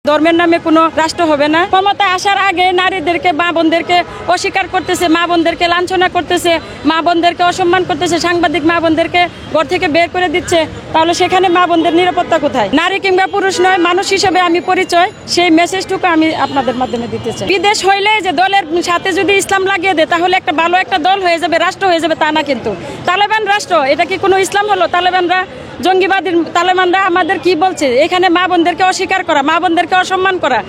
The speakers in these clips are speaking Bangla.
ধর্মের নামে কোনো রাষ্ট্র হবে না। ক্ষমতা আসার আগে নারীদেরকে, মা বোনদেরকে অস্বীকার করতেছে, মা বোনদেরকে লাঞ্ছনা করতেছে, মা বোনদেরকে অসম্মান করতেছে, সাংবাদিক মা বোনদেরকে ঘর থেকে বের করে দিচ্ছে। তাহলে সেখানে মা বোনদের নিরাপত্তা কোথায়? নারী কিংবা পুরুষ নয়, মানুষ হিসেবে আমি পরিচয়, সেই মেসেজটুকু আমি আপনাদের মাধ্যমে দিতে চাই। বিদেশ হইলে যে দলের সাথে যদি ইসলাম লাগিয়ে দেয় তাহলে একটা ভালো একটা দল হয়ে যাবে, রাষ্ট্র হয়ে যাবে, তা না। কিন্তু তালেবান রাষ্ট্র, এটা কি কোনো ইসলাম হলো? তালেবানরা জঙ্গিবাদী, তালেবানরা আমাদের কি বলছে? এখানে মা বোনদেরকে অস্বীকার করা, মা বোনদেরকে অসম্মান করা।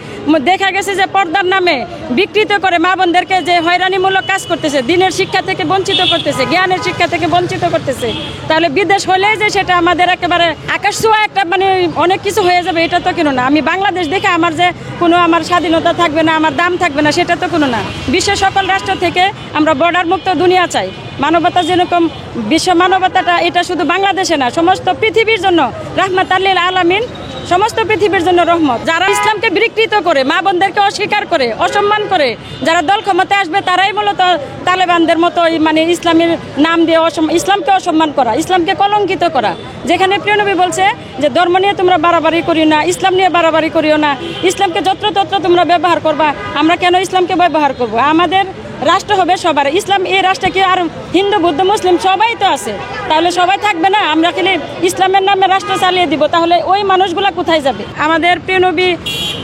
দেখা গেছে যে পর্দার নামে বিকৃত করে মা বোনদেরকে যে হয়রানিমূলক কাজ করতেছে, দিনের শিক্ষা থেকে বঞ্চিত করতেছে, জ্ঞানের শিক্ষা থেকে বঞ্চিত করতেছে। তাহলে বিদেশ হলে যে সেটা আমাদের একেবারে আকাশ ছোঁয়া একটা মানে অনেক কিছু হয়ে যাবে, এটা তো কেন না। আমি বাংলাদেশ দেখে আমার যে কোনো আমার স্বাধীনতা থাকবে না, আমার দাম থাকবে না, সেটা তো কোনো না। বিশ্বের সকল রাষ্ট্র থেকে আমরা বর্ডার মুক্ত দুনিয়া চাই। মানবতা যেরকম বিশ্ব মানবতাটা, এটা শুধু বাংলাদেশে না, সমস্ত পৃথিবীর জন্য রাহমাত লিল আলামিন, সমস্ত পৃথিবীর জন্য রহমত। যারা ইসলামকে বিকৃত করে, মা বোনদেরকে অস্বীকার করে, অসম্মান করে, যারা দল ক্ষমতায় আসবে তারাই মূলত তালেবানদের মতো মানে ইসলামের নাম দিয়ে ইসলামকে অসম্মান করা, ইসলামকে কলঙ্কিত করা। যেখানে প্রিয় নবী বলছে যে ধর্ম নিয়ে তোমরা বাড়াবাড়ি করিও না, ইসলাম নিয়ে বাড়াবাড়ি করিও না, ইসলামকে যত্রতত্র তোমরা ব্যবহার করবা। আমরা কেন ইসলামকে ব্যবহার করব? আমাদের রাষ্ট্র হবে সবার। ইসলাম এই রাষ্ট্রে কি আর হিন্দু, বৌদ্ধ, মুসলিম সবাই তো আছে, তাহলে সবাই থাকবে না? আমরা খালি ইসলামের নামে রাষ্ট্র চালিয়ে দিব, তাহলে ওই মানুষগুলা কোথায় যাবে? আমাদের প্রিয় নবী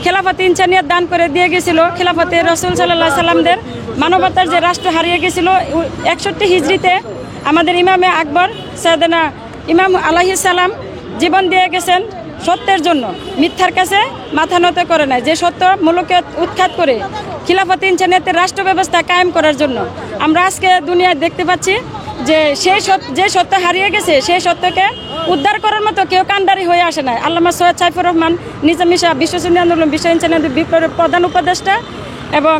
খেলাফতে ইনসানিয়ত দান করে দিয়ে গেছিল। খেলাফতে রাসূল সাল্লাল্লাহু আলাইহি সাল্লামদের মানবতার যে রাষ্ট্র হারিয়ে গেছিল 61 হিজরিতে আমাদের ইমামে আকবর সাইয়েদনা ইমাম আলাইহিস সালাম জীবন দিয়ে গেছেন সত্যের জন্য, মিথ্যার কাছে মাথা নত করে নাই, যে সত্য মূলকে উৎখাত করে খিলাফত ইনসানিয়তের রাষ্ট্র ব্যবস্থা কায়েম করার জন্য। আমরা আজকে দুনিয়ায় দেখতে পাচ্ছি যে যে সত্য হারিয়ে গেছে, সেই সত্যকে উদ্ধার করার মতো কেউ কান্ডারি হয়ে আসে না। আল্লামা সৈয়দ সাইফুর রহমান নিজামী সাহেব বিশ্ব সুন্নি আন্দোলন, বিশ্ব ইনসানিয়ত বিপ্লবের প্রধান উপদেষ্টা এবং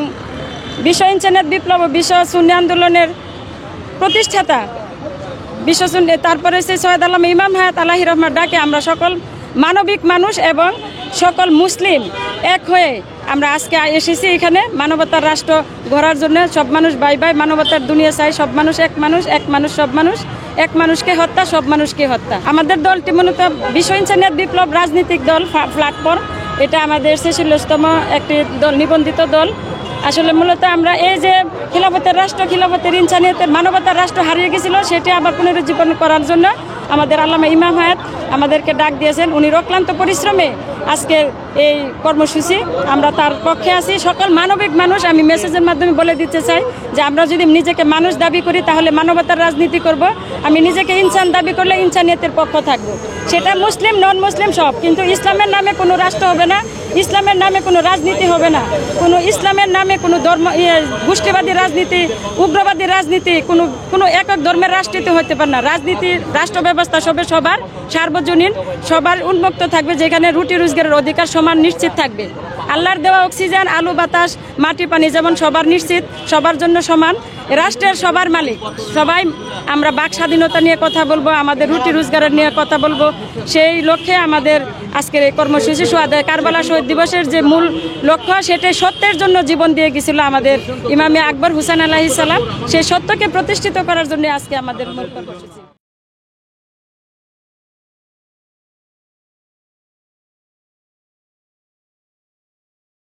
বিশ্ব ইনসানিয়ত বিপ্লব ও বিশ্ব সুন্নি আন্দোলনের প্রতিষ্ঠাতা, বিশ্ব সুন্নি, তারপরে সেই সৈয়দ আল্লামা ইমাম হায়াত আলাহি রহমান ডাকে আমরা সকল মানবিক মানুষ এবং সকল মুসলিম এক হয়ে আমরা আজকে এসেছি এখানে মানবতার রাষ্ট্র গড়ার জন্য। সব মানুষ ভাই ভাই, মানবতার দুনিয়া চাই, সব মানুষ এক মানুষ, এক মানুষ সব মানুষ, এক মানুষকে হত্যা, সব মানুষকে হত্যা। আমাদের দলটি মূলত বিশ্ব ইনসানিয়ত বিপ্লব রাজনৈতিক দল প্ল্যাটফর্ম, এটা আমাদের 46তম একটি দল, নিবন্ধিত দল। আসলে মূলত আমরা এই যে খিলাফতের রাষ্ট্র, খিলাফতের ইনসানিয়তের মানবতার রাষ্ট্র হারিয়ে গেছিল, সেটি আবার পুনরুজ্জীবন করার জন্য আমাদের আল্লামা ইমাম হায়াত আমাদেরকে ডাক দিয়েছেন। উনি অক্লান্ত পরিশ্রমে আজকের এই কর্মসূচি, আমরা তার পক্ষে আছি। সকল মানবিক মানুষ আমি মেসেজের মাধ্যমে বলে দিতে চাই যে আমরা যদি নিজেকে মানুষ দাবি করি তাহলে মানবতার রাজনীতি করব। আমি নিজেকে ইনসান দাবি করলে ইনসানিয়তের পক্ষ থাকবো, সেটা মুসলিম নন মুসলিম সব। কিন্তু ইসলামের নামে কোনো রাষ্ট্র হবে না, ইসলামের নামে কোনো রাজনীতি হবে না, কোনো ইসলামের নামে কোনো ধর্ম গোষ্ঠীবাদী রাজনীতি, উগ্রবাদী রাজনীতি, কোনো একক ধর্মের রাজনীতি হতে পারে না। রাজনীতি, রাষ্ট্র ব্যবস্থা সবে সবার সার্বজনীন, সবার উন্মুক্ত থাকবে, যেখানে রুটি রোজগারের অধিকার সমান নিশ্চিত থাকবে। আল্লাহর দেওয়া অক্সিজেন, আলো বাতাস, মাটি পানি যেমন সবার নিশ্চিত, সবার জন্য সমান। রাষ্ট্রের সবার মালিক সবাই। আমরা বাক স্বাধীনতা নিয়ে কথা বলবো, আমাদের রুটি রোজগারের নিয়ে কথা বলবো। সেই লক্ষ্যে আমাদের আজকের এই কর্মসূচি। সোহাদায়ে কারবালা শহীদ দিবসের যে মূল লক্ষ্য, সেটাই সত্যের জন্য জীবন দিয়ে গেছিল আমাদের ইমামে আকবর হুসাইন আলাইহিস সালাম। সেই সত্যকে প্রতিষ্ঠিত করার জন্য আজকে আমাদের মূল কর্মসূচি।